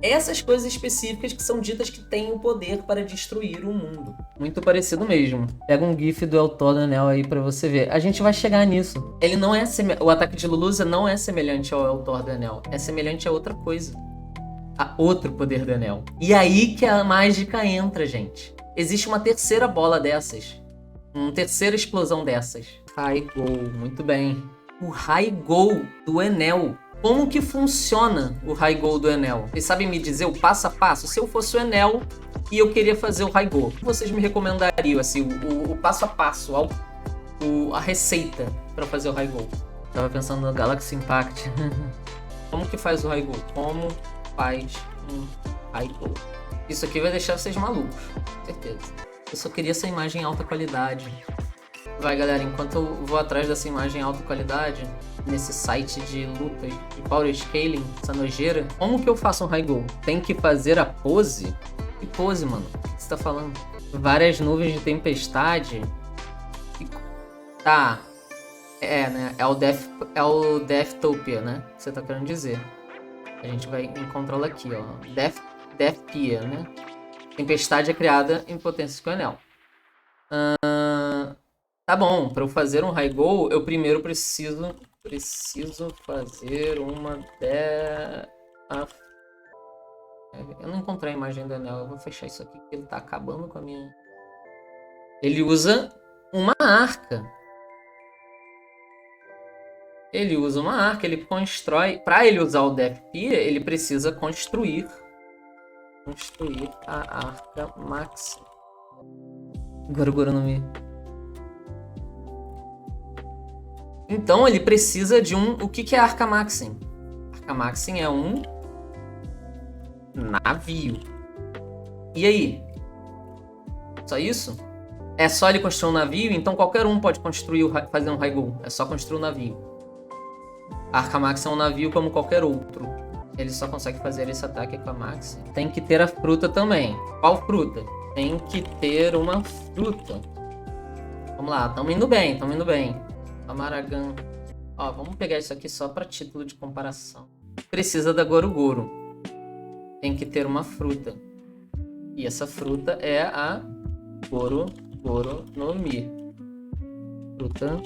essas coisas específicas que são ditas que têm o poder para destruir o mundo. Muito parecido mesmo. Pega um gif do El Thor do Anel aí pra você ver. A gente vai chegar nisso. Ele não é o ataque de Lulusa não é semelhante ao El Thor do Anel. É semelhante a outra coisa. A outro poder do Anel. E aí que a mágica entra, gente. Existe uma terceira bola dessas. Uma terceira explosão dessas. Raigol, muito bem. O Raigol do Enel. Como que funciona o Raigol do Enel? Vocês sabem me dizer o passo a passo? Se eu fosse o Enel e eu queria fazer o Raigol, o que vocês me recomendariam? Assim, o passo a passo, a receita para fazer o Raigol? Tava pensando no Galaxy Impact. Como que faz o Raigol? Como faz um Raigol? Isso aqui vai deixar vocês malucos, com certeza. Eu só queria essa imagem em alta qualidade. Vai, galera, enquanto eu vou atrás dessa imagem em alta qualidade, nesse site de luta de Power Scaling, essa nojeira, como que eu faço um Raigol? Tem que fazer a pose? Que pose, mano? O que você tá falando? Várias nuvens de tempestade? Tá. Né? É o Deathtopia, né? Que você tá querendo dizer. A gente vai encontrá-la aqui, ó. Deathpia, né? Tempestade é criada em potência com Enel. Tá bom, para eu fazer um Raigol, eu primeiro preciso fazer uma Eu não encontrei a imagem do Enel, eu vou fechar isso aqui porque ele tá acabando com a minha... Ele usa uma arca. Ele constrói... Para ele usar o Deathpia, ele precisa construir a Arca Maxim. Agora não me... Então ele precisa de um... O que é a Arca Maxim? A Arca Maxim é um navio. E aí? Só isso? É só ele construir um navio? Então qualquer um pode fazer um Raigol. É só construir um navio. A Arca Maxim é um navio como qualquer outro. Ele só consegue fazer esse ataque com a Maxim. Tem que ter a fruta também. Qual fruta? Tem que ter uma fruta. Vamos lá, tamo indo bem. Amaragan. Ó, vamos pegar isso aqui só para título de comparação. Precisa da Gorogoro. Tem que ter uma fruta. E essa fruta é a Goronomi. Fruta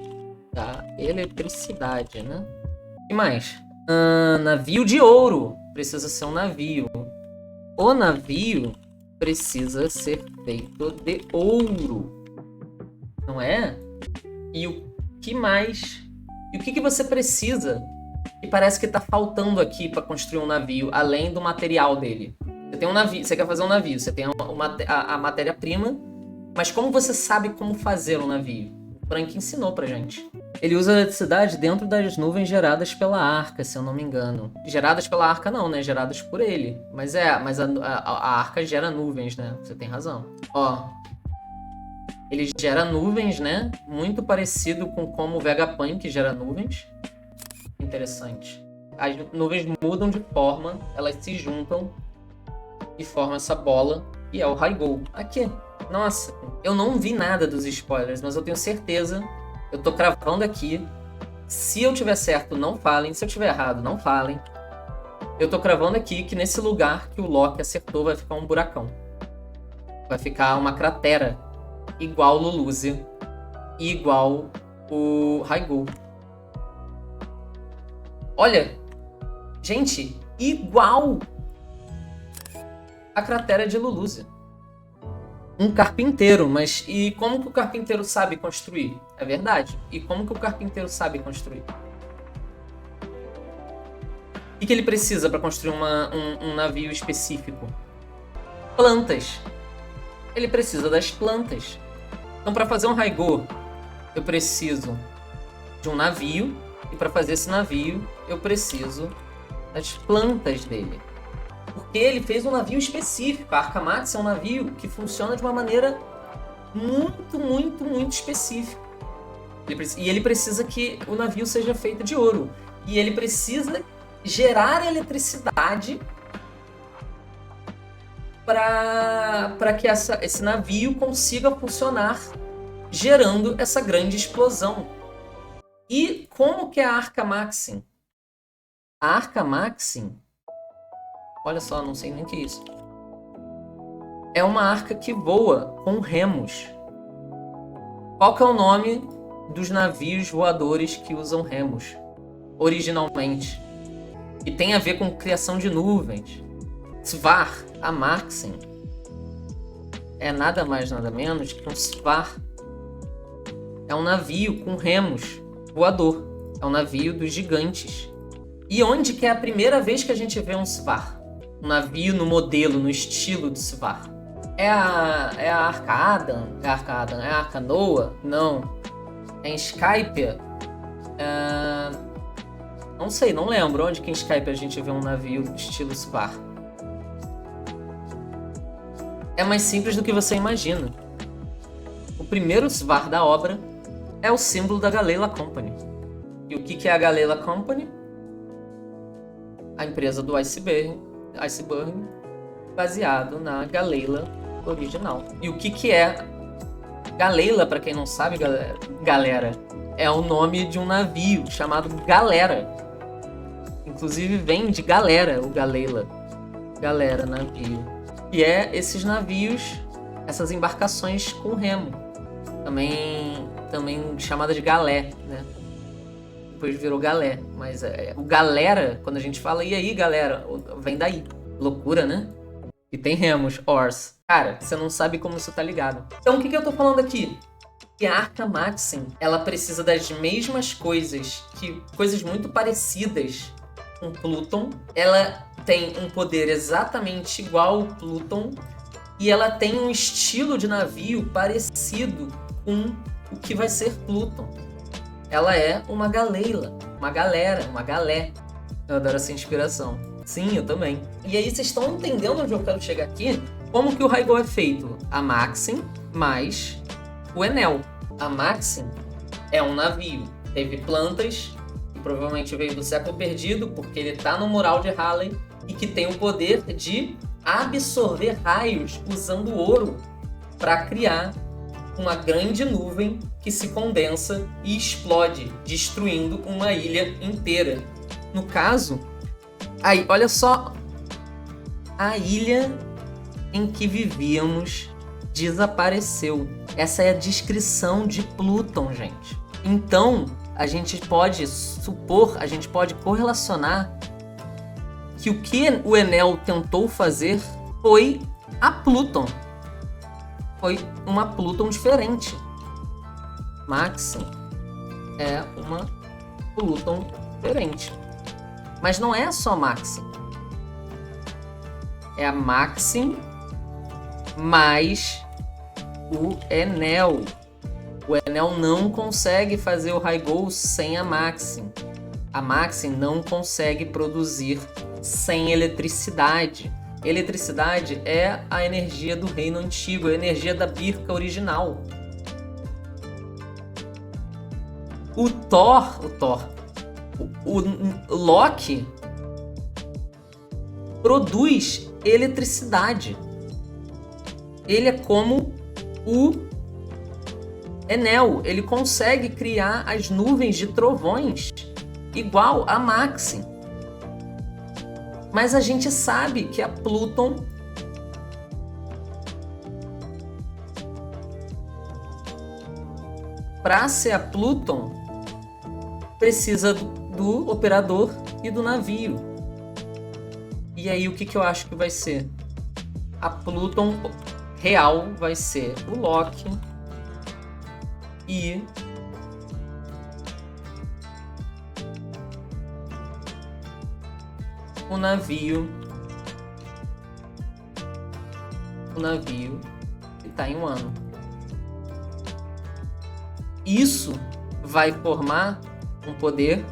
da eletricidade, né? E mais? Navio de ouro. Precisa ser um navio. O navio precisa ser feito de ouro. Não é? E o que mais? E o que você precisa? E parece que tá faltando aqui para construir um navio, além do material dele. Você tem um navio, você quer fazer um navio, você tem a matéria-prima, mas como você sabe como fazer um navio? O Frank ensinou pra gente. Ele usa a eletricidade dentro das nuvens geradas pela arca, se eu não me engano. Geradas pela arca não, né? Geradas por ele. Mas a arca gera nuvens, né? Você tem razão. Ó, ele gera nuvens, né? Muito parecido com como o Vegapunk gera nuvens. Interessante. As nuvens mudam de forma, elas se juntam e formam essa bola, e é o Raigol. Aqui. Nossa, eu não vi nada dos spoilers, mas eu tenho certeza, eu tô cravando aqui. Se eu tiver certo, não falem. Se eu tiver errado, não falem. Eu tô cravando aqui que nesse lugar que o Loki acertou vai ficar um buracão. Vai ficar uma cratera. Igual o Lulusia. E igual o Raigol. Olha. Gente, igual a cratera de Lulusia. Um carpinteiro, mas e como que o carpinteiro sabe construir? É verdade. E como que o carpinteiro sabe construir? O que ele precisa para construir um navio específico? Plantas. Ele precisa das plantas. Então, para fazer um Raigol, eu preciso de um navio. E para fazer esse navio, eu preciso das plantas dele. Porque ele fez um navio específico. A Arca Maxim é um navio que funciona de uma maneira muito específica. E ele precisa que o navio seja feito de ouro. E ele precisa gerar eletricidade para que esse navio consiga funcionar, gerando essa grande explosão. E como que é a Arca Maxim? A Arca Maxim Olha só, não sei nem o que é isso. É uma arca que voa com remos. Qual que é o nome dos navios voadores que usam remos originalmente? E tem a ver com criação de nuvens. Svar, a Maxim, é nada mais nada menos que um Svar. É um navio com remos voador. É um navio dos gigantes. E onde que é a primeira vez que a gente vê um Svar? Um navio no modelo, no estilo de Svar. É a Arca Adam? É a Arca Adam? É a Arca Noah? Não. É em Skype? Não sei, não lembro. Onde que em Skype a gente vê um navio estilo Svar? É mais simples do que você imagina. O primeiro Svar da obra é o símbolo da Galeila Company. E o que é a Galeila Company? A empresa do Iceberg, baseado na Galeila original. E o que é Galeila, para quem não sabe, galera, é o nome de um navio chamado Galera. Inclusive vem de galera, o Galeila. Galera, navio. E é esses navios, essas embarcações com remo. Também chamada de galé, né? Depois virou galé. Mas o galera, quando a gente fala, e aí, galera? Vem daí. Loucura, né? E tem remos, oars. Cara, você não sabe como isso tá ligado. Então, o que eu tô falando aqui? Que a Arca Maxim, ela precisa das mesmas coisas, coisas muito parecidas com Pluton. Ela tem um poder exatamente igual ao Pluton. E ela tem um estilo de navio parecido com o que vai ser Pluton. Ela é uma galeila, uma galera, uma galé. Eu adoro essa inspiração. Sim, eu também. E aí vocês estão entendendo onde eu quero chegar aqui? Como que o Raigol é feito? A Maxim mais o Enel. A Maxim é um navio. Teve plantas, que provavelmente veio do século perdido, porque ele está no mural de Halley, e que tem o poder de absorver raios usando ouro para criar uma grande nuvem que se condensa e explode, destruindo uma ilha inteira. No caso, aí, olha só, a ilha em que vivíamos desapareceu. Essa é a descrição de Pluton, gente. Então, a gente pode supor, a gente pode correlacionar que o que o Enel tentou fazer foi a Pluton. Foi uma Pluton diferente. Maxim é uma Pluton diferente. Mas não é só Maxim. É a Maxim mais o Enel. O Enel não consegue fazer o Raigol sem a Maxim. A Maxim não consegue produzir sem eletricidade. Eletricidade é a energia do reino antigo, a energia da Birka original. O Loki produz eletricidade. Ele é como o Enel, ele consegue criar as nuvens de trovões igual a Maxim. Mas a gente sabe que a Pluton para ser a Pluton precisa do operador e do navio. E aí o que eu acho que vai ser? A Pluton real vai ser o Loki e o navio que está em um ano. Isso vai formar um poder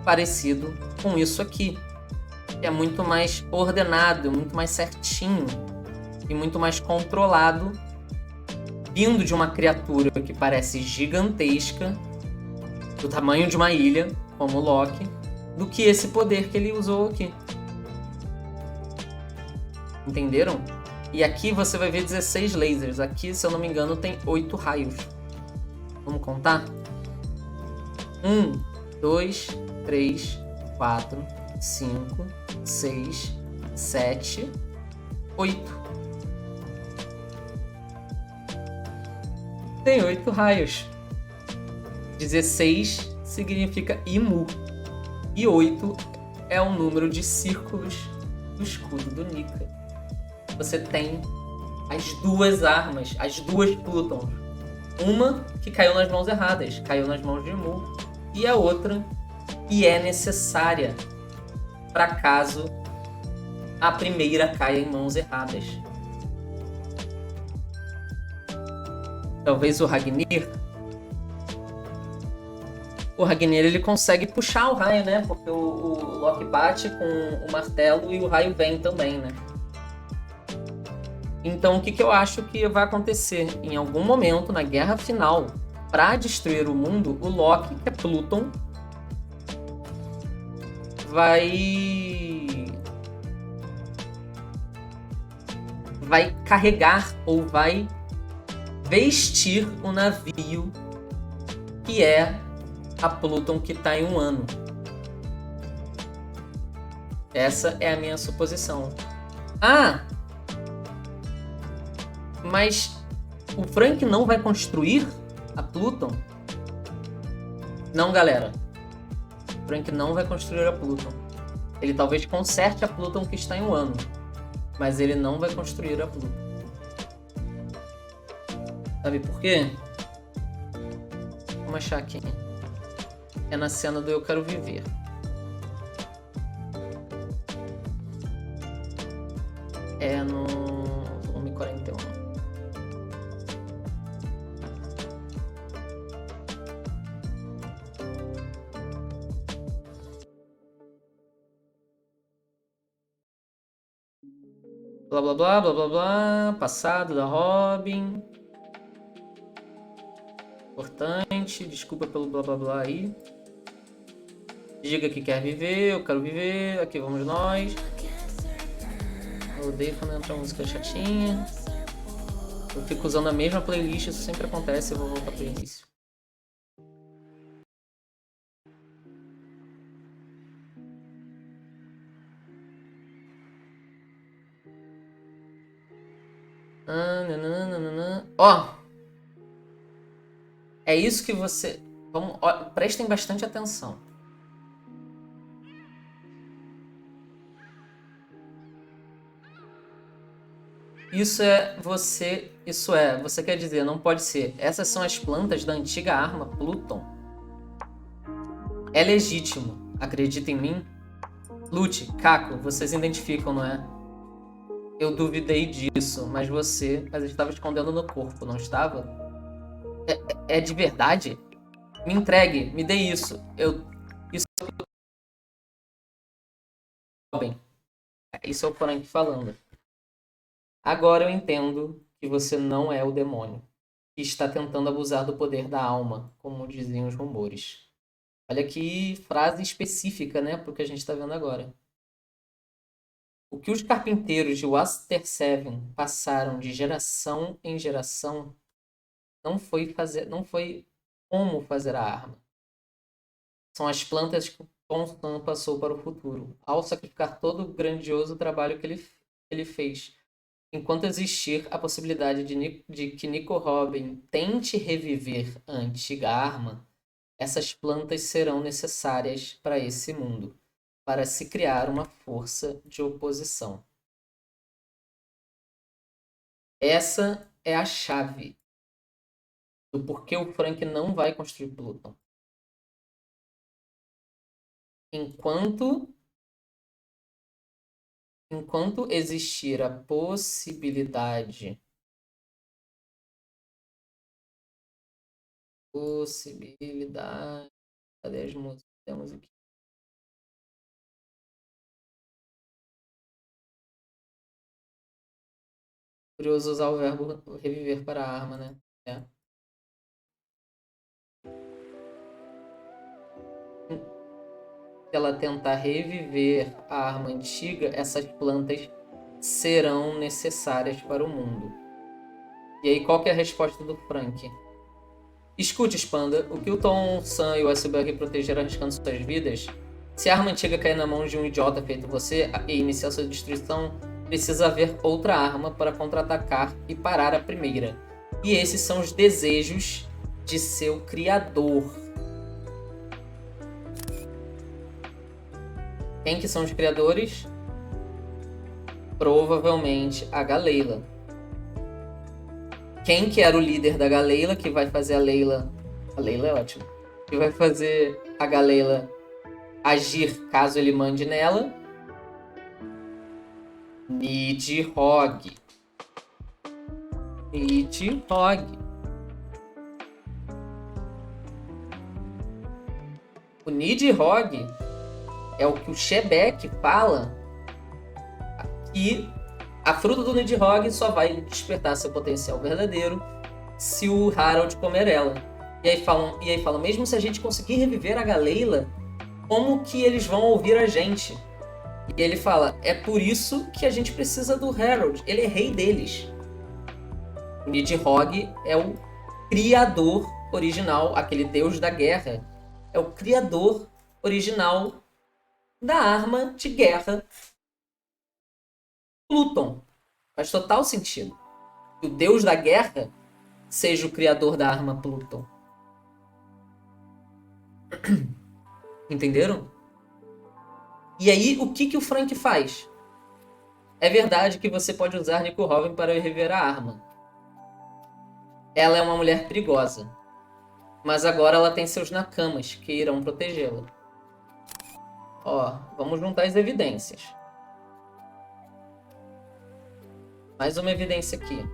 parecido com isso aqui, que é muito mais ordenado, muito mais certinho e muito mais controlado, vindo de uma criatura que parece gigantesca, do tamanho de uma ilha, como o Loki, do que esse poder que ele usou aqui. Entenderam? E aqui você vai ver 16 lasers. Aqui, se eu não me engano, tem 8 raios. Vamos contar? 1, 2, 3, 4, 5, 6, 7, 8. Tem 8 raios. 16 significa Imu. E 8 é o número de círculos do escudo do Nika. Você tem as duas armas, as duas Plutons. Uma que caiu nas mãos erradas, caiu nas mãos de Imu. E a outra que é necessária para caso a primeira caia em mãos erradas. Talvez o Ragnir. O Ragnir ele consegue puxar o raio, né? Porque o Loki bate com o martelo e o raio vem também, né? Então o que eu acho que vai acontecer? Em algum momento, na guerra final, para destruir o mundo, o Loki, que é Pluton, vai carregar ou vai vestir o navio que é a Pluton que está em um ano. Essa é a minha suposição. Ah! Mas o Frank não vai construir a Pluton? Não, galera. O Frank não vai construir a Pluton. Ele talvez conserte a Pluton que está em um ano. Mas ele não vai construir a Pluton. Sabe por quê? Vamos achar aqui. É na cena do Eu Quero Viver. É no volume 41. Blá blá blá blá blá blá. Passado da Robin. Importante. Desculpa pelo blá blá blá aí. Diga que quer viver, eu quero viver. Aqui vamos nós. Eu odeio quando entra música chatinha. Eu fico usando a mesma playlist, isso sempre acontece, eu vou voltar pro início. Ó! É isso que você... Vamos, ó, prestem bastante atenção. Você quer dizer, não pode ser. Essas são as plantas da antiga arma Pluton. É legítimo. Acredita em mim? Lute, Caco, vocês identificam, não é? Eu duvidei disso, mas estava escondendo no corpo, não estava? É de verdade? Me entregue, me dê isso. Isso é o Frank falando. Agora eu entendo que você não é o demônio, que está tentando abusar do poder da alma, como diziam os rumores. Olha que frase específica, né, pro que a gente está vendo agora. O que os carpinteiros de Waster Seven passaram de geração em geração não foi como fazer a arma. São as plantas que o Tom passou para o futuro, ao sacrificar todo o grandioso trabalho que ele fez. Enquanto existir a possibilidade de que Nico Robin tente reviver a antiga arma, essas plantas serão necessárias para esse mundo, para se criar uma força de oposição. Essa é a chave do porquê o Frank não vai construir Pluton. Enquanto existir a possibilidade cadê as músicas? Temos aqui. Curioso usar o verbo reviver para a arma, né? É. Se ela tentar reviver a arma antiga, essas plantas serão necessárias para o mundo. E aí, qual que é a resposta do Frank? Escute, Spanda, o que o Tom Sam e o Iceberg protegeram arriscando suas vidas Se a arma antiga cair na mão de um idiota feito você e iniciar sua destruição, precisa haver outra arma para contra-atacar e parar a primeira. E esses são os desejos de seu criador. Quem que são os criadores? Provavelmente a Galeila. Quem que era o líder da Galeila, que vai fazer a Leila... A Leila é ótimo. Que vai fazer a Galeila agir caso ele mande nela? Nidhogg. Nidhogg. O Nidhogg é o que o Shebeck fala, que a fruta do Nidhogg só vai despertar seu potencial verdadeiro se o Harold comer ela. E aí falam, mesmo se a gente conseguir reviver a Galeila, como que eles vão ouvir a gente? E ele fala, é por isso que a gente precisa do Harold, ele é rei deles. O Nidhogg é o criador original, aquele deus da guerra. É o criador original da arma de guerra Pluton. Faz total sentido que o deus da guerra seja o criador da arma Pluton. Entenderam? E aí, o que o Frank faz? É verdade que você pode usar Nico Robin para reviver a arma. Ela é uma mulher perigosa. Mas agora ela tem seus Nakamas, que irão protegê-la. Ó, vamos juntar as evidências. Mais uma evidência aqui.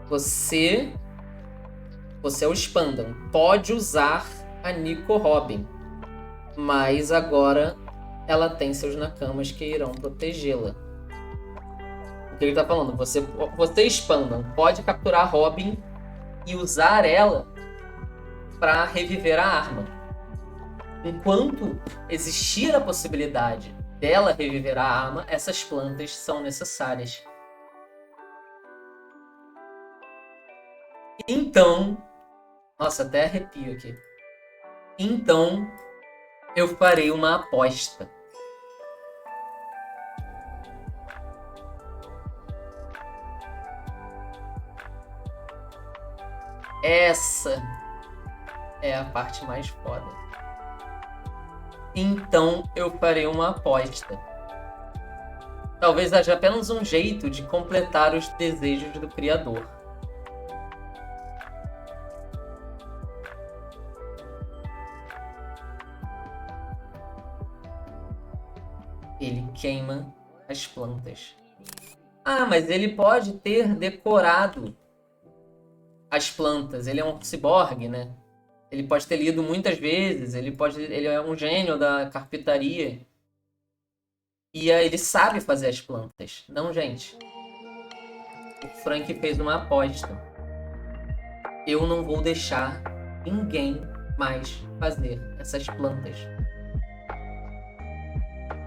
Você é o Spandam. Pode usar a Nico Robin. Mas agora ela tem seus Nakamas que irão protegê-la. O que ele tá falando? Você Spandam, pode capturar Robin e usar ela para reviver a arma. Enquanto existir a possibilidade dela reviver a arma, essas plantas são necessárias. Então, nossa, até arrepio aqui. Então, eu farei uma aposta. Essa é a parte mais foda. Então eu farei uma aposta. Talvez haja apenas um jeito de completar os desejos do Criador. Ele queima as plantas. Ah, mas ele pode ter decorado as plantas. Ele é um ciborgue, né? Ele pode ter lido muitas vezes. Ele é um gênio da carpintaria. E ele sabe fazer as plantas. Não, gente. O Frank fez uma aposta. Eu não vou deixar ninguém mais fazer essas plantas.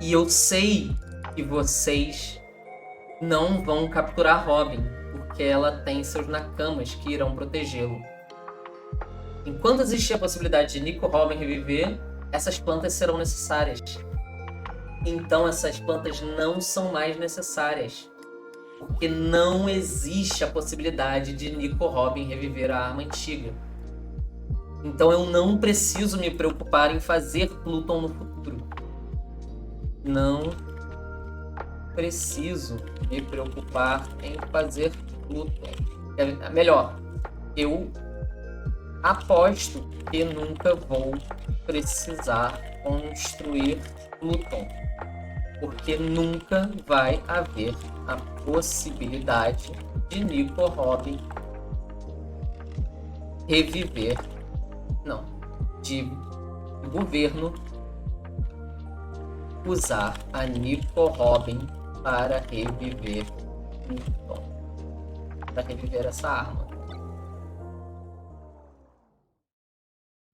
E eu sei que vocês não vão capturar Robin, porque ela tem seus Nakamas que irão protegê-lo. Enquanto existir a possibilidade de Nico Robin reviver, essas plantas serão necessárias. Então essas plantas não são mais necessárias, porque não existe a possibilidade de Nico Robin reviver a arma antiga. Então eu não preciso me preocupar em fazer Pluton no futuro. Não preciso me preocupar em fazer Pluton. Melhor, eu aposto que nunca vou precisar construir Pluton, porque nunca vai haver a possibilidade de Nico Robin reviver, não, de governo usar a Nico Robin para reviver Pluton, para reviver essa arma.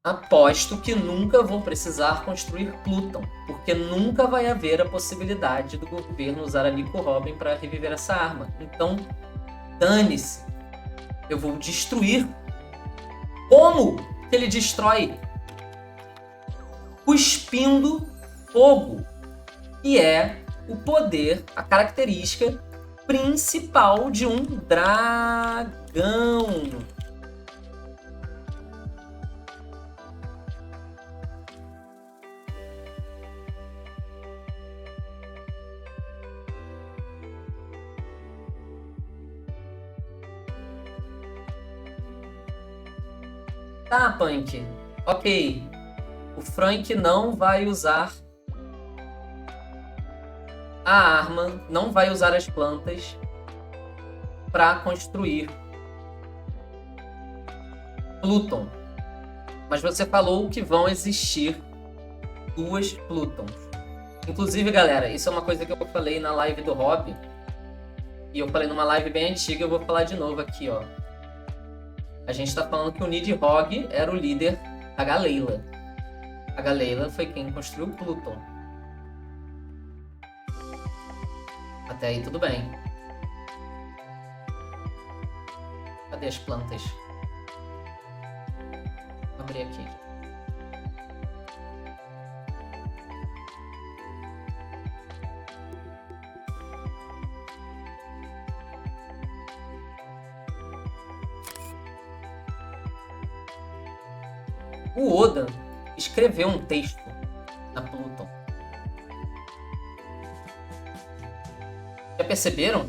Aposto que nunca vou precisar construir Pluton, porque nunca vai haver a possibilidade do governo usar a Nico Robin para reviver essa arma. Então, dane-se. Eu vou destruir. Como que ele destrói? cuspindo fogo, que é o poder, a característica principal de um dragão. Tá, Punk. Ok. O Frank não vai usar a arma, não vai usar as plantas para construir Pluton. Mas você falou que vão existir 2 Plutons. Inclusive, galera, isso é uma coisa que eu falei na live do Hobby. E eu falei numa live bem antiga, eu vou falar de novo aqui, ó. A gente tá falando que o Nidhogg era o líder da Galeila. A Galeila foi quem construiu Pluton. Até aí tudo bem. Cadê as plantas? Vou abrir aqui. O Oda escreveu um texto na Pluton. Já perceberam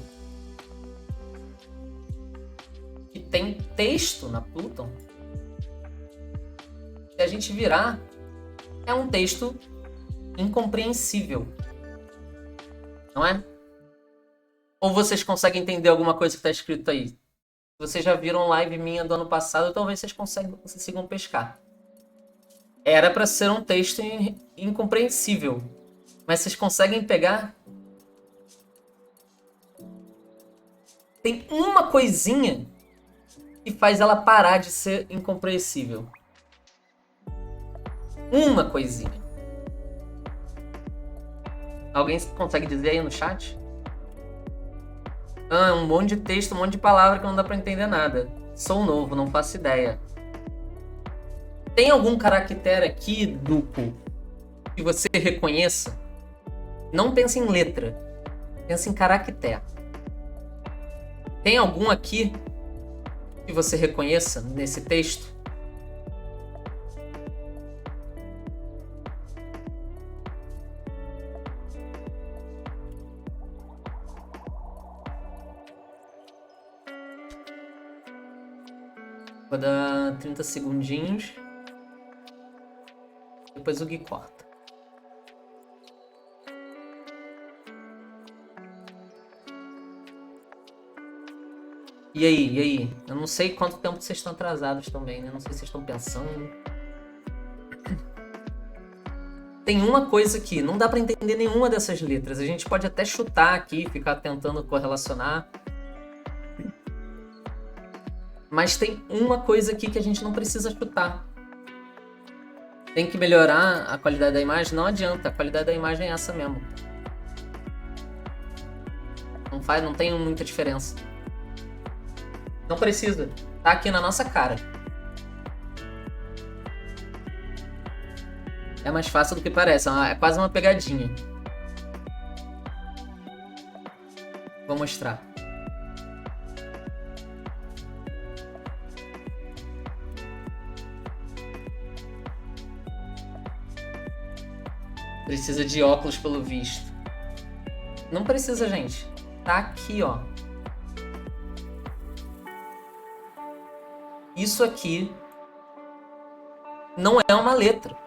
que tem texto na Pluton? Se a gente virar, é um texto incompreensível. Não é? Ou vocês conseguem entender alguma coisa que está escrito aí? Se vocês já viram live minha do ano passado, talvez vocês consigam pescar. Era para ser um texto incompreensível. Mas vocês conseguem pegar? Tem uma coisinha que faz ela parar de ser incompreensível. Uma coisinha. Alguém consegue dizer aí no chat? Ah, um monte de texto, um monte de palavra que não dá para entender nada. Sou novo, não faço ideia. Tem algum caractere aqui, Duco, que você reconheça? Não pense em letra. Pense em caractere. Tem algum aqui que você reconheça nesse texto? Vou dar 30 segundinhos. Depois o Gui corta. E aí? Eu não sei quanto tempo vocês estão atrasados também, né? Não sei se vocês estão pensando. Tem uma coisa aqui, não dá pra entender nenhuma dessas letras. A gente pode até chutar aqui, ficar tentando correlacionar. Mas tem uma coisa aqui que a gente não precisa chutar. Tem que melhorar a qualidade da imagem? Não adianta, a qualidade da imagem é essa mesmo. Não tem muita diferença. Não precisa. Tá aqui na nossa cara. É mais fácil do que parece. É quase uma pegadinha. Vou mostrar. Precisa de óculos pelo visto. Não precisa, gente. Tá aqui, ó. Isso aqui não é uma letra.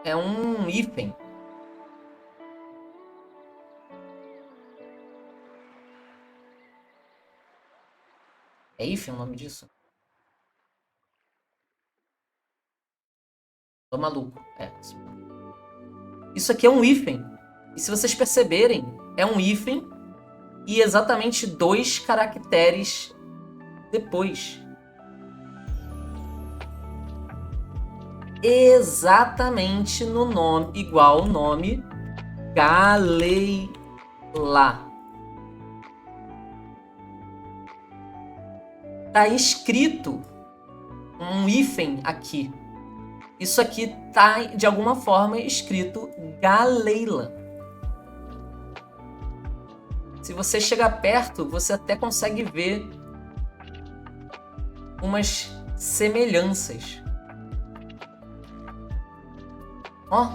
É um hífen. É hífen o nome disso? Tô maluco. É. Isso aqui é um hífen. E se vocês perceberem, é um hífen e exatamente 2 caracteres depois. Exatamente no nome, igual o nome Galeila. Tá escrito um hífen aqui. Isso aqui tá, de alguma forma, escrito Galeila. Se você chegar perto, você até consegue ver umas semelhanças. Ó.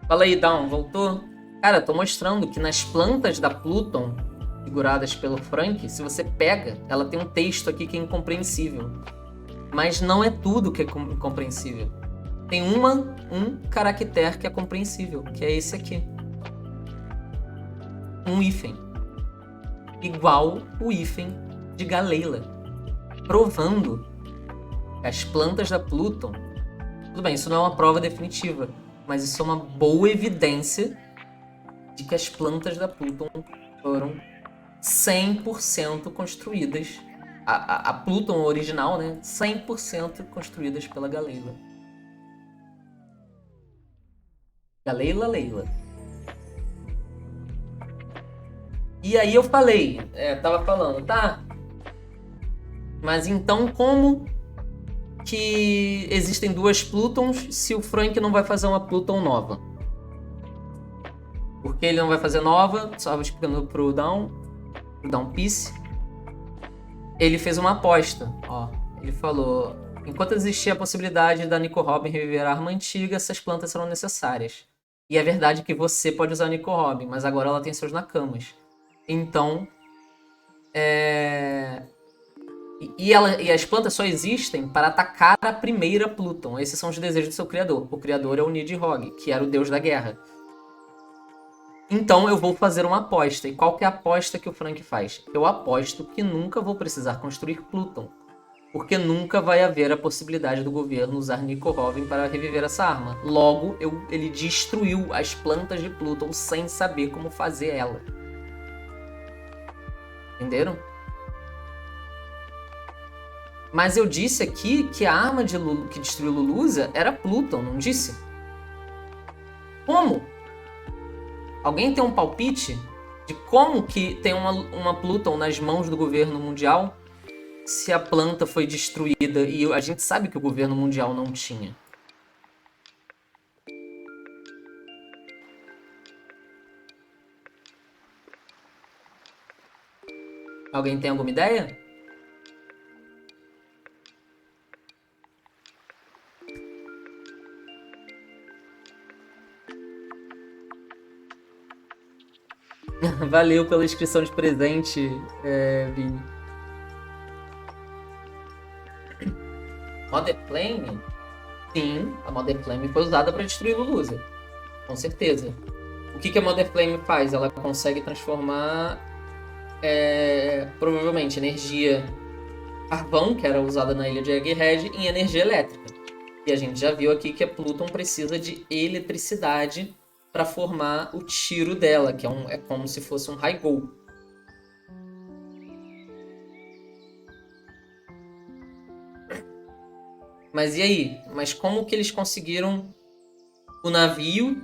Fala aí, Down, voltou? Cara, tô mostrando que nas plantas da Pluton, seguradas pelo Frank, se você pega, ela tem um texto aqui que é incompreensível. Mas não é tudo que é incompreensível. Tem um caractere que é compreensível, que é esse aqui. Um hífen. Igual o hífen de Galeila. Provando que as plantas da Pluton... Tudo bem, isso não é uma prova definitiva, mas isso é uma boa evidência de que as plantas da Pluton foram 100% construídas. A Pluton original, né? 100% construídas pela Galeila. Galeila. E aí eu falei, tava falando, tá? Mas então como que existem duas Plutons se o Frank não vai fazer uma Pluton nova? Por que ele não vai fazer nova? Só explicando pro Down Peace. Ele fez uma aposta, ó. Ele falou: enquanto existir a possibilidade da Nico Robin reviver a arma antiga, essas plantas serão necessárias. E é verdade que você pode usar a Nico Robin, mas agora ela tem seus Nakamas. Então, E as plantas só existem para atacar a primeira Pluton. Esses são os desejos do seu criador. O criador é o Nidhogg, que era o deus da guerra. Então eu vou fazer uma aposta. E qual que é a aposta que o Frank faz? Eu aposto que nunca vou precisar construir Pluton. Porque nunca vai haver a possibilidade do governo usar Nico Robin para reviver essa arma. Logo, ele destruiu as plantas de Pluton sem saber como fazer ela. Entenderam? Mas eu disse aqui que a arma que destruiu Lulusa era Pluton, não disse? Como? Alguém tem um palpite de como que tem uma Pluton nas mãos do governo mundial se a planta foi destruída e a gente sabe que o governo mundial não tinha? Alguém tem alguma ideia? Valeu pela inscrição de presente, Vini. Mother Flame? Sim, a Mother Flame foi usada para destruir Lulusa. Com certeza. O que a Mother Flame faz? Ela consegue transformar, provavelmente, energia carvão, que era usada na ilha de Egghead, em energia elétrica. E a gente já viu aqui que a Pluton precisa de eletricidade para formar o tiro dela, que é como se fosse um Raigou. Mas e aí? Mas como que eles conseguiram o navio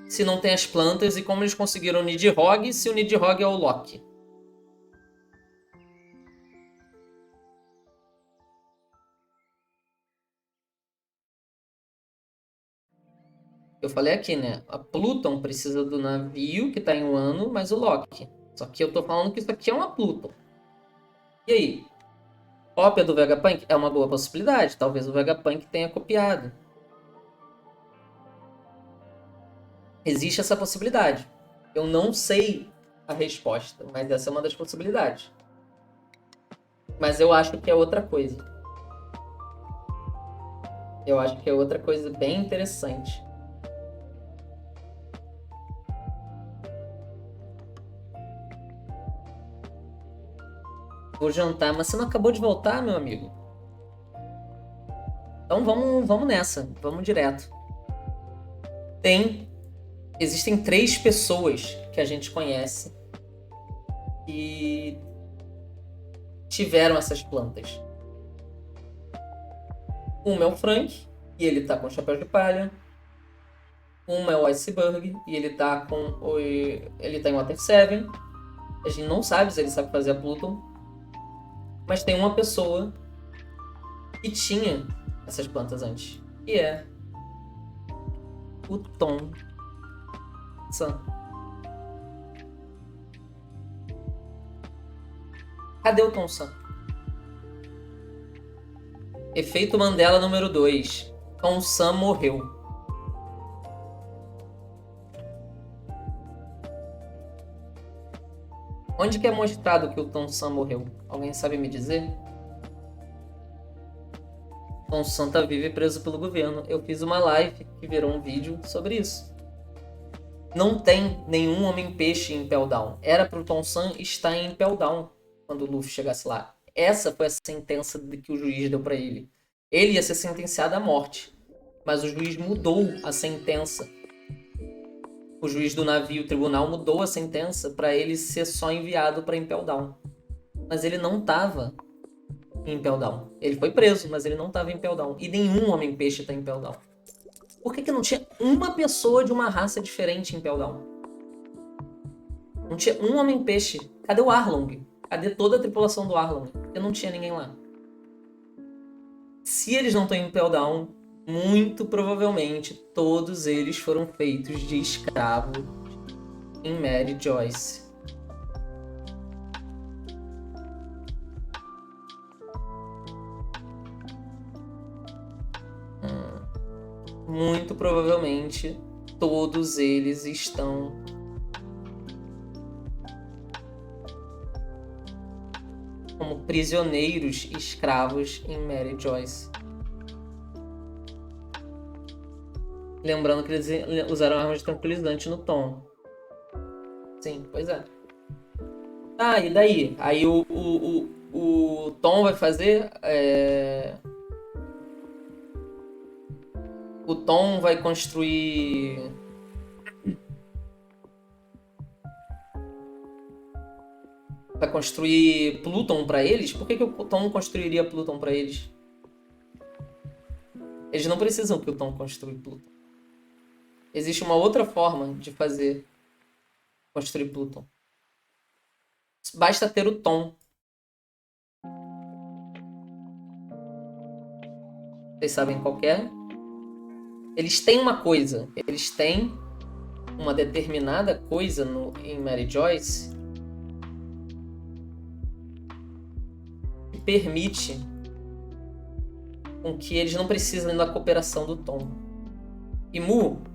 se não tem as plantas? E como eles conseguiram o Nidhogg se o Nidhogg é o Loki? Eu falei aqui, né? A Pluton precisa do navio que tá em Wano, mas o Loki. Só que eu tô falando que isso aqui é uma Pluton. E aí? Cópia do Vegapunk? É uma boa possibilidade. Talvez o Vegapunk tenha copiado. Existe essa possibilidade. Eu não sei a resposta, mas essa é uma das possibilidades. Mas eu acho que é outra coisa. Eu acho que é outra coisa bem interessante. Vou jantar, mas você não acabou de voltar, meu amigo? Então vamos nessa, vamos direto. Existem 3 pessoas que a gente conhece que tiveram essas plantas. Uma é o Frank, e ele tá com o chapéu de palha. Uma é o Iceberg e ele tá em Water 7. A gente não sabe se ele sabe fazer a Pluton. Mas tem uma pessoa que tinha essas plantas antes. Que é o Tom San. Cadê o Tom San? Efeito Mandela número 2. Tom San morreu. Onde que é mostrado que o Tom San morreu? Alguém sabe me dizer? Tom San tá vivo e preso pelo governo. Eu fiz uma live que virou um vídeo sobre isso. Não tem nenhum Homem-Peixe em Impel Down. Era pro Tom San estar em Impel Down quando o Luffy chegasse lá. Essa foi a sentença que o juiz deu pra ele. Ele ia ser sentenciado à morte. Mas o juiz mudou a sentença. O juiz do navio, o tribunal, mudou a sentença para ele ser só enviado para Impel Down. Mas ele não estava em Impel Down. Ele foi preso, mas ele não estava em Impel Down. E nenhum Homem-Peixe está em Impel Down. Por que não tinha uma pessoa de uma raça diferente em Impel Down? Não tinha um Homem-Peixe. Cadê o Arlong? Cadê toda a tripulação do Arlong? Porque não tinha ninguém lá. Se eles não estão em Impel Down, muito provavelmente todos eles foram feitos de escravo em Mary Joyce. Muito provavelmente todos eles estão como prisioneiros escravos em Mary Joyce. Lembrando que eles usaram armas de tranquilizante no Tom. Sim, pois é. Ah, e daí? Aí o Tom vai fazer... O Tom vai construir... Vai construir Pluton pra eles? Por que o Tom construiria Pluton pra eles? Eles não precisam que o Tom construa Pluton. Existe uma outra forma de construir Pluton. Basta ter o Tom. Vocês sabem qual que é? Eles têm uma coisa. Eles têm uma determinada coisa em Mary Joyce que permite com que eles não precisem da cooperação do Tom. E Mu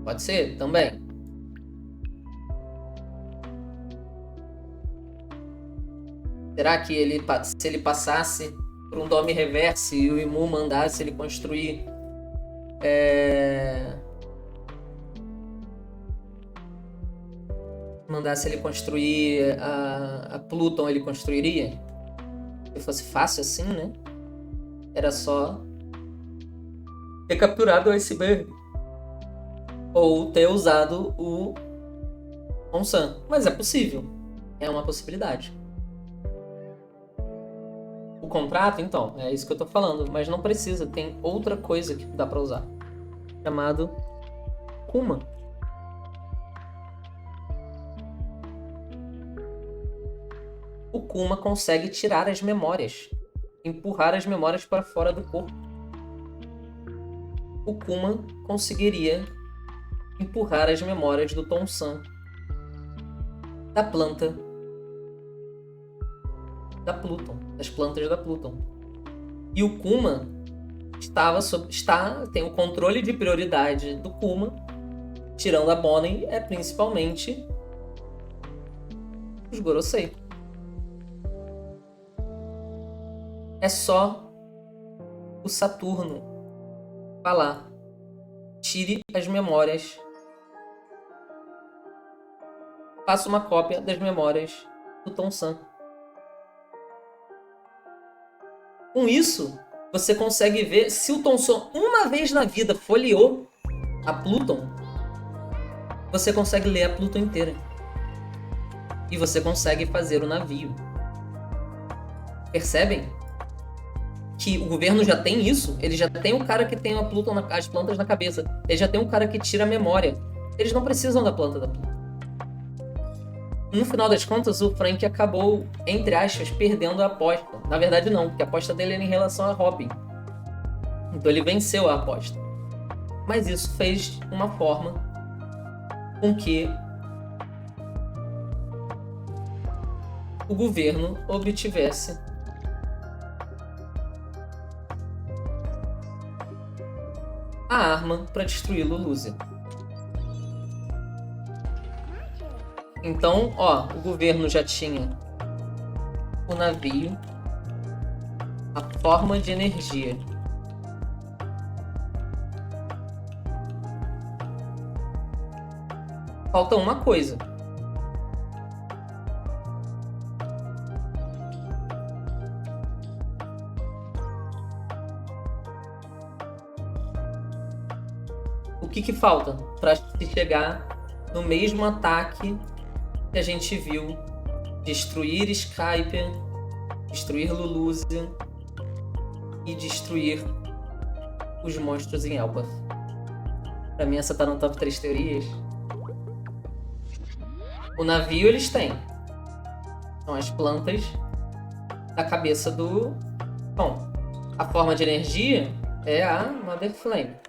pode ser também. Será que se ele passasse por um Dome Reverse e o Imu mandasse ele construir a Pluton, ele construiria? Se fosse fácil assim, né? Era só ter capturado o Iceberg. Ou ter usado o Onsan. Mas é possível. É uma possibilidade. O contrato, então, é isso que eu tô falando. Mas não precisa. Tem outra coisa que dá pra usar. Chamado Kuma. O Kuma consegue tirar as memórias. Empurrar as memórias para fora do corpo. O Kuma conseguiria empurrar as memórias do Tom San da planta da Pluton, das plantas da Pluton. E o Kuma tem o controle de prioridade do Kuma, tirando a Bonnie, é principalmente os Gorosei. É só o Saturno falar: tire as memórias. Faça uma cópia das memórias do Tom San. Com isso, você consegue ver se o Tom San uma vez na vida folheou a Pluton, você consegue ler a Pluton inteira. E você consegue fazer o navio. Percebem? que o governo já tem isso, ele já tem o cara que tem a Plutão as plantas na cabeça, ele já tem um cara que tira a memória. Eles não precisam da planta da Plutão. No final das contas, o Frank acabou, entre aspas, perdendo a aposta. Na verdade, não, porque a aposta dele era em relação a Robin. Então ele venceu a aposta. Mas isso fez uma forma com que o governo obtivesse a arma para destruir Lulusia. Então, ó, o governo já tinha o navio, a forma de energia. Falta uma coisa. O que falta para se chegar no mesmo ataque que a gente viu destruir Skypiea, destruir Lulusia e destruir os monstros em Elbaf? Pra mim, essa tá no top 3 teorias. O navio eles têm. São as plantas da cabeça do... Bom, a forma de energia é a Mother Flame.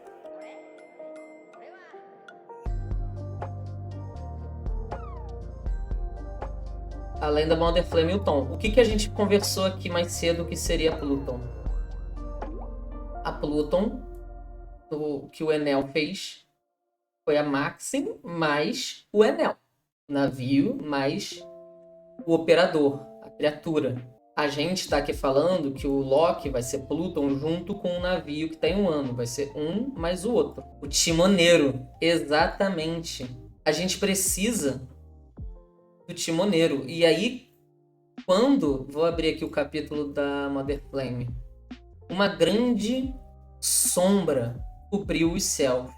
Além da Mother Flame e o Tom. O que a gente conversou aqui mais cedo que seria a Pluton? A Pluton, que o Enel fez, foi a Maxim mais o Enel. Navio mais o operador, a criatura. A gente está aqui falando que o Loki vai ser Pluton junto com o navio que tem um ano. Vai ser um mais o outro. O timoneiro. Exatamente. A gente precisa do timoneiro. E aí, quando... Vou abrir aqui o capítulo da Mother Flame. Uma grande sombra cobriu os céus.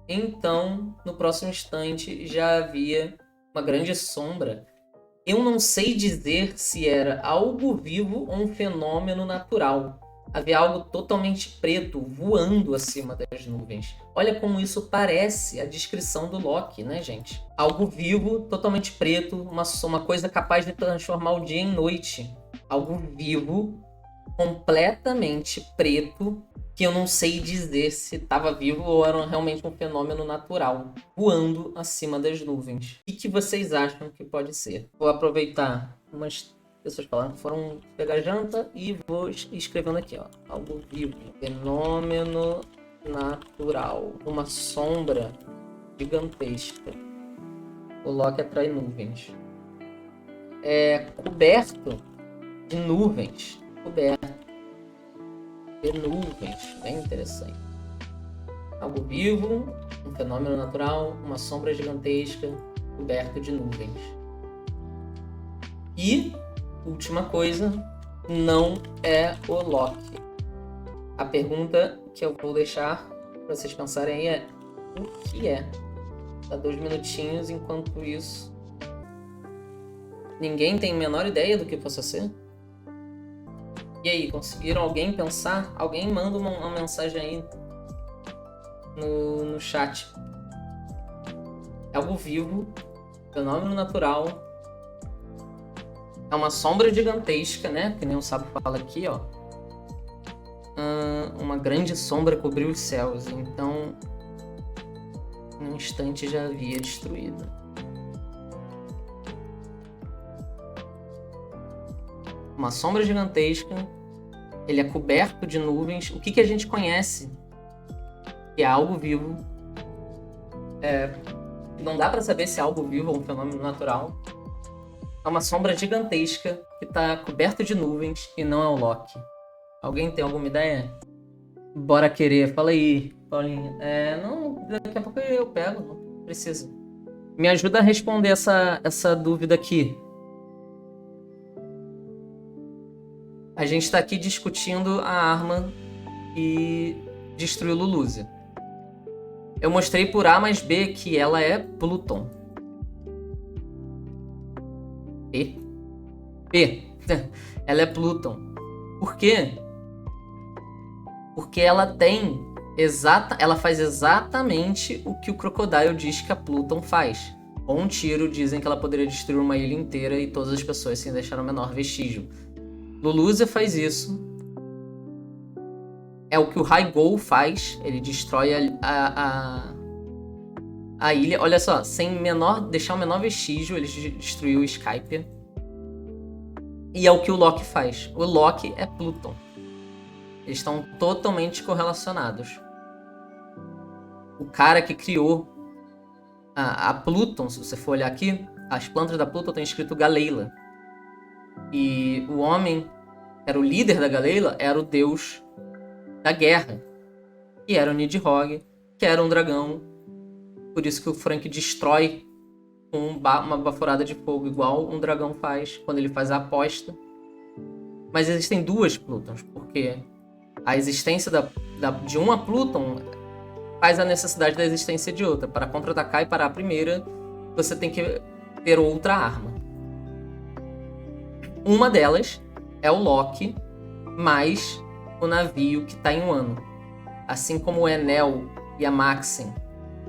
Então, no próximo instante, já havia uma grande sombra. Eu não sei dizer se era algo vivo ou um fenômeno natural. Havia algo totalmente preto voando acima das nuvens. Olha como isso parece a descrição do Loki, né, gente? Algo vivo, totalmente preto, uma coisa capaz de transformar o dia em noite. Algo vivo, completamente preto, que eu não sei dizer se estava vivo ou era realmente um fenômeno natural, voando acima das nuvens. O que vocês acham que pode ser? Vou aproveitar umas pessoas falaram que foram pegar janta e vou escrevendo aqui, ó. Algo vivo, fenômeno natural, uma sombra gigantesca. O Loki atrai nuvens. É coberto de nuvens. Coberto de nuvens. Bem interessante. Algo vivo, um fenômeno natural, uma sombra gigantesca, coberto de nuvens. E, última coisa, não é o Loki. A pergunta que eu vou deixar para vocês pensarem aí é: o que é? Dá 2 minutinhos, enquanto isso ninguém tem a menor ideia do que possa ser? E aí, conseguiram alguém pensar? Alguém manda uma mensagem aí no chat. É algo vivo, fenômeno natural. É uma sombra gigantesca, né? Que nem o Sábio fala aqui, ó. Uma grande sombra cobriu os céus. Então, em um instante já havia destruído. Uma sombra gigantesca. Ele é coberto de nuvens. O que a gente conhece? Que é algo vivo. Não dá pra saber se é algo vivo ou um fenômeno natural. É uma sombra gigantesca que tá coberta de nuvens e não é o Loki. Alguém tem alguma ideia? Bora querer. Fala aí, Paulinho. Não, daqui a pouco eu pego. Não precisa. Me ajuda a responder essa dúvida aqui. A gente tá aqui discutindo a arma que destruiu Lulusia. Eu mostrei por A mais B que ela é Pluton. P. Ela é Pluton. Por quê? Porque ela faz exatamente o que o Crocodile diz que a Pluton faz. Com um tiro, dizem que ela poderia destruir uma ilha inteira e todas as pessoas sem deixar o menor vestígio. Lulusia faz isso. É o que o Raigol faz. Ele destrói a ilha. Olha só, sem deixar o menor vestígio, ele destruiu o Skypiea. E é o que o Loki faz. O Loki é Pluton. Eles estão totalmente correlacionados. O cara que criou a Pluton, se você for olhar aqui, as plantas da Pluton tem escrito Galeila. E o homem, que era o líder da Galeila, era o deus da guerra. Que era o Nidhogg, que era um dragão. Por isso que o Frank destrói com uma baforada de fogo, igual um dragão faz quando ele faz a aposta. Mas existem duas Plutons, porque a existência de uma Pluton faz a necessidade da existência de outra. Para contra-atacar e parar a primeira, você tem que ter outra arma. Uma delas é o Loki, mais o navio que está em Wano. Assim como o Enel e a Maxim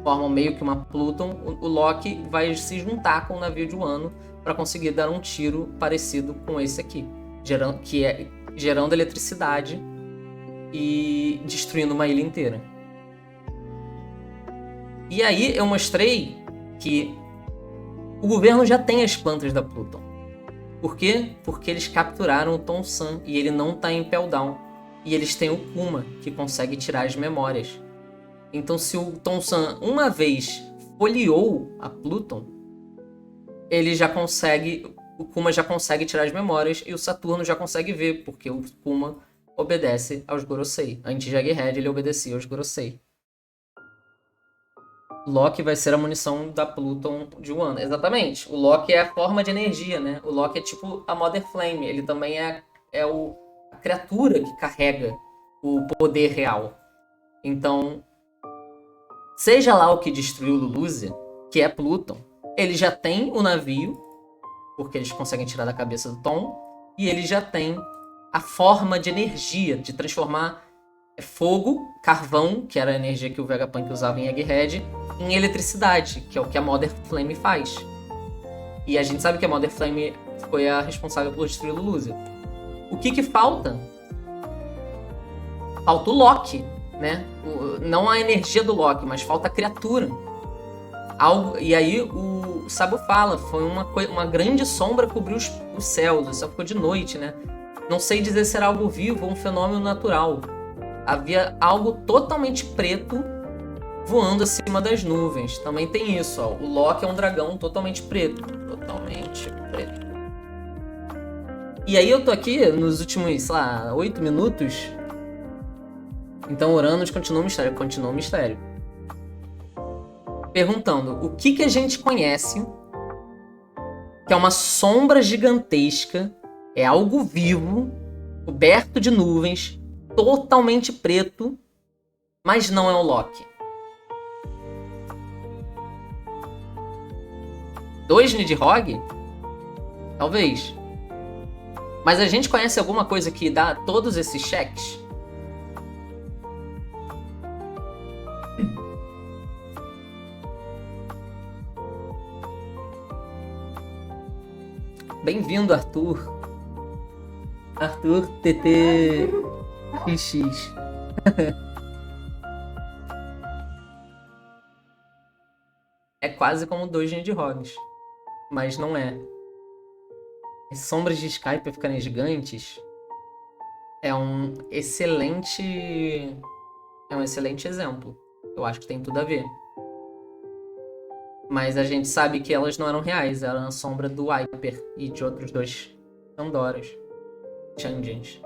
formam meio que uma Pluton, o Loki vai se juntar com o navio de Wano para conseguir dar um tiro parecido com esse aqui, gerando eletricidade e destruindo uma ilha inteira. E aí eu mostrei que o governo já tem as plantas da Pluton. Por quê? Porque eles capturaram o Tong-San e ele não está em Peldown. E eles têm o Kuma, que consegue tirar as memórias. Então se o Tong-San uma vez folheou a Pluton, ele já consegue... O Kuma já consegue tirar as memórias e o Saturno já consegue ver, porque o Kuma obedece aos Gorosei. Antes de Egghead, ele obedecia aos Gorosei. Loki vai ser a munição da Pluton de Wano. Exatamente. O Loki é a forma de energia, né? O Loki é tipo a Mother Flame. Ele também é a criatura que carrega o poder real. Então, seja lá o que destruiu Lulusia, que é Pluton, ele já tem o navio, porque eles conseguem tirar da cabeça do Tom, e ele já tem a forma de energia, de transformar fogo, carvão, que era a energia que o Vegapunk usava em Egghead, em eletricidade, que é o que a Mother Flame faz. E a gente sabe que a Mother Flame foi a responsável por destruir Lulusia. O que falta? Falta o Loki, né? Não a energia do Loki, mas falta a criatura. E aí o Sabo fala, foi uma grande sombra cobriu os céus, só ficou de noite, né? Não sei dizer se era algo vivo ou um fenômeno natural. Havia algo totalmente preto voando acima das nuvens. Também tem isso, ó. O Loki é um dragão totalmente preto. Totalmente preto. E aí eu tô aqui nos últimos, sei lá, 8 minutos. Então Uranus continua um mistério. Continua um mistério. Perguntando, o que a gente conhece que é uma sombra gigantesca, é algo vivo, coberto de nuvens, totalmente preto, mas não é o Loki. 2 Nidhogg? Talvez. Mas a gente conhece alguma coisa que dá todos esses cheques? Bem-vindo, Arthur. Arthur TTXX. É quase como 2 Nidhoggs, mas não é. As sombras de Skype ficarem gigantes é um excelente exemplo. Eu acho que tem tudo a ver. Mas a gente sabe que elas não eram reais, eram a sombra do Hyper e de outros 2 Pandoras. Changens.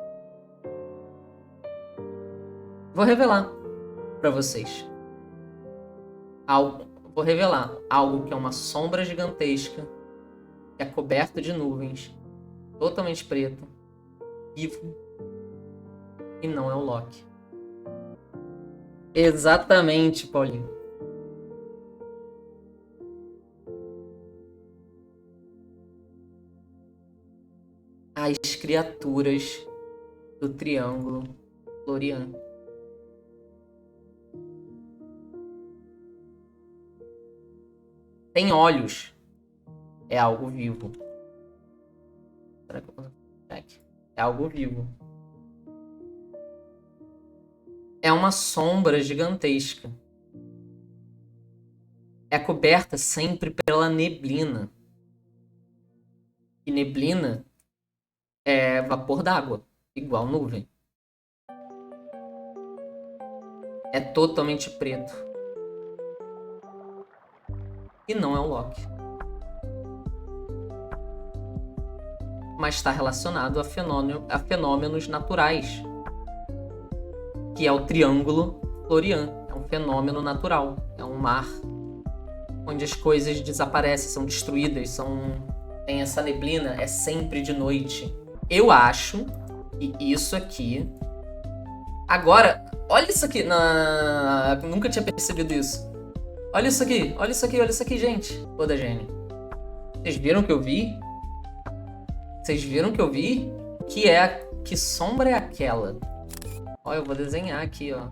Vou revelar pra vocês. Vou revelar algo que é uma sombra gigantesca, que é coberto de nuvens, totalmente preto, vivo, e não é o Loki. Exatamente, Paulinho. As criaturas do Triângulo Florian. Tem olhos. É algo vivo. Será que eu consigo? É algo vivo. É uma sombra gigantesca. É coberta sempre pela neblina. E neblina é vapor d'água, igual nuvem. É totalmente preto. E não é o Loki. Mas está relacionado a fenômenos naturais. Que é o Triângulo Florian. É um fenômeno natural. É um mar onde as coisas desaparecem, são destruídas, tem essa neblina, é sempre de noite. Eu acho que isso aqui... Agora, olha isso aqui. Nunca tinha percebido isso. Olha isso aqui, olha isso aqui, olha isso aqui, gente. Toda gênio. Vocês viram que eu vi? Vocês viram que eu vi? Que sombra é aquela? Ó, eu vou desenhar aqui, ó.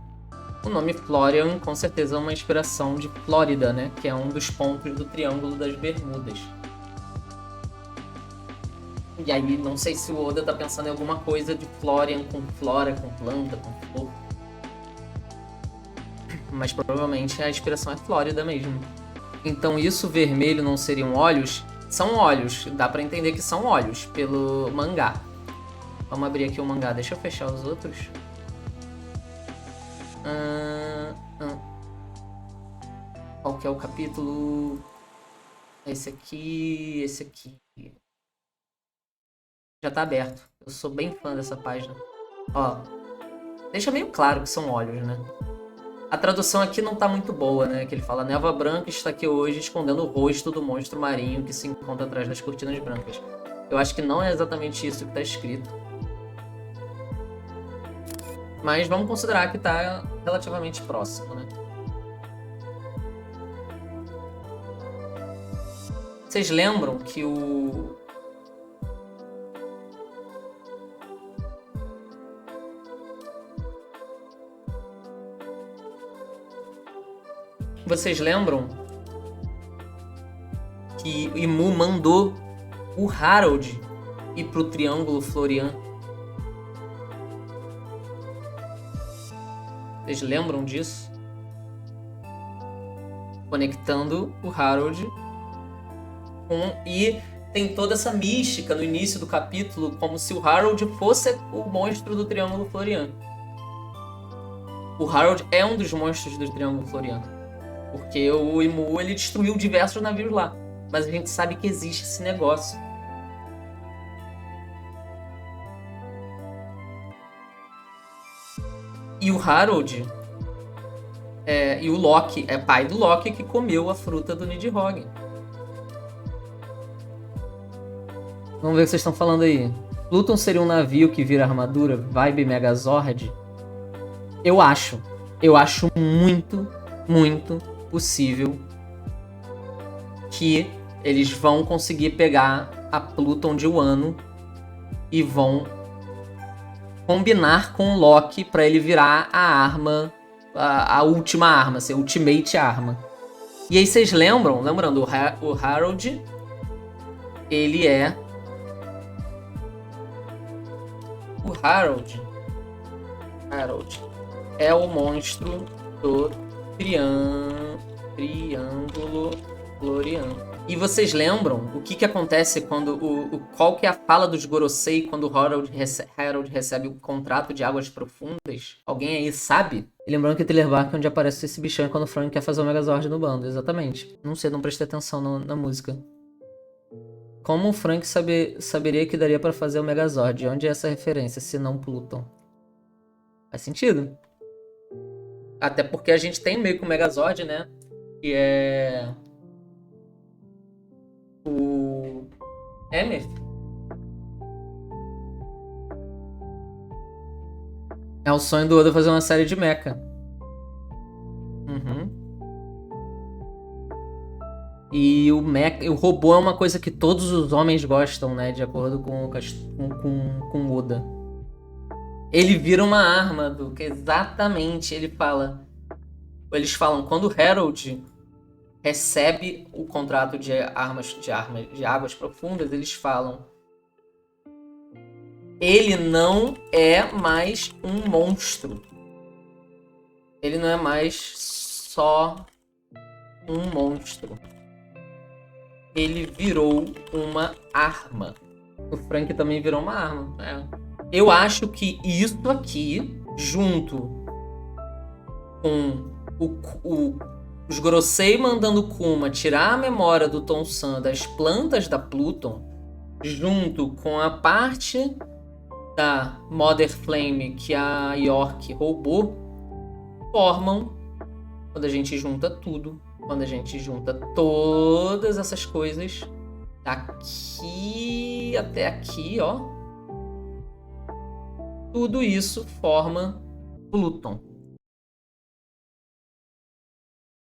O nome Florian, com certeza, é uma inspiração de Flórida, né? Que é um dos pontos do Triângulo das Bermudas. E aí, não sei se o Oda tá pensando em alguma coisa de Florian com flora, com planta, com flor. Mas provavelmente a inspiração é Flórida mesmo. Então isso vermelho não seriam olhos? São olhos, dá pra entender que são olhos pelo mangá. Vamos abrir aqui o mangá, deixa eu fechar os outros. Qual que é o capítulo? Esse aqui, esse aqui. Já tá aberto. Eu sou bem fã dessa página. Ó, deixa meio claro que são olhos, né? A tradução aqui não tá muito boa, né? Que ele fala: névoa branca está aqui hoje escondendo o rosto do monstro marinho que se encontra atrás das cortinas brancas. Eu acho que não é exatamente isso que tá escrito. Mas vamos considerar que tá relativamente próximo, né? Vocês lembram que Vocês lembram que o Imu mandou o Harold ir pro Triângulo Florian? Vocês lembram disso? Conectando o Harold e tem toda essa mística no início do capítulo, como se o Harold fosse o monstro do Triângulo Florian. O Harold é um dos monstros do Triângulo Florian. Porque o Imu, ele destruiu diversos navios lá. Mas a gente sabe que existe esse negócio. E o Harold... e o Loki, é pai do Loki que comeu a fruta do Nidhogg. Vamos ver o que vocês estão falando aí. Pluton seria um navio que vira armadura, vibe Megazord? Eu acho. Eu acho muito, muito possível que eles vão conseguir pegar a Pluton de Wano e vão combinar com o Loki para ele virar a arma, a última arma, ser Ultimate Arma. E aí vocês lembram? Lembrando, o Harold, ele é... O Harold é o monstro do Triângulo Florian. E vocês lembram o que acontece quando qual que é a fala dos Gorosei quando o Harold recebe o contrato de águas profundas? Alguém aí sabe? E lembrando que Thriller Bark é onde aparece esse bichão é quando o Frank quer fazer o Megazord no bando, exatamente. Não sei, não prestei atenção na música. Como o Frank saberia que daria pra fazer o Megazord? Onde é essa referência, se não Pluton? Faz sentido. Até porque a gente tem meio que o Megazord, né? Que é... o Emeth. É o sonho do Oda fazer uma série de mecha. E o robô é uma coisa que todos os homens gostam, né? De acordo com o Oda. Ele vira uma arma, Duke. Exatamente. Eles falam, quando o Harold recebe o contrato de armas de águas profundas, eles falam: ele não é mais um monstro. Ele não é mais só um monstro. Ele virou uma arma. O Frank também virou uma arma. Eu acho que isso aqui, junto com os Gorosei mandando o Kuma tirar a memória do Tonsan das plantas da Pluton, junto com a parte da Mother Flame que a York roubou, formam, quando a gente junta tudo, quando a gente junta todas essas coisas, daqui até aqui, ó, tudo isso forma Pluton.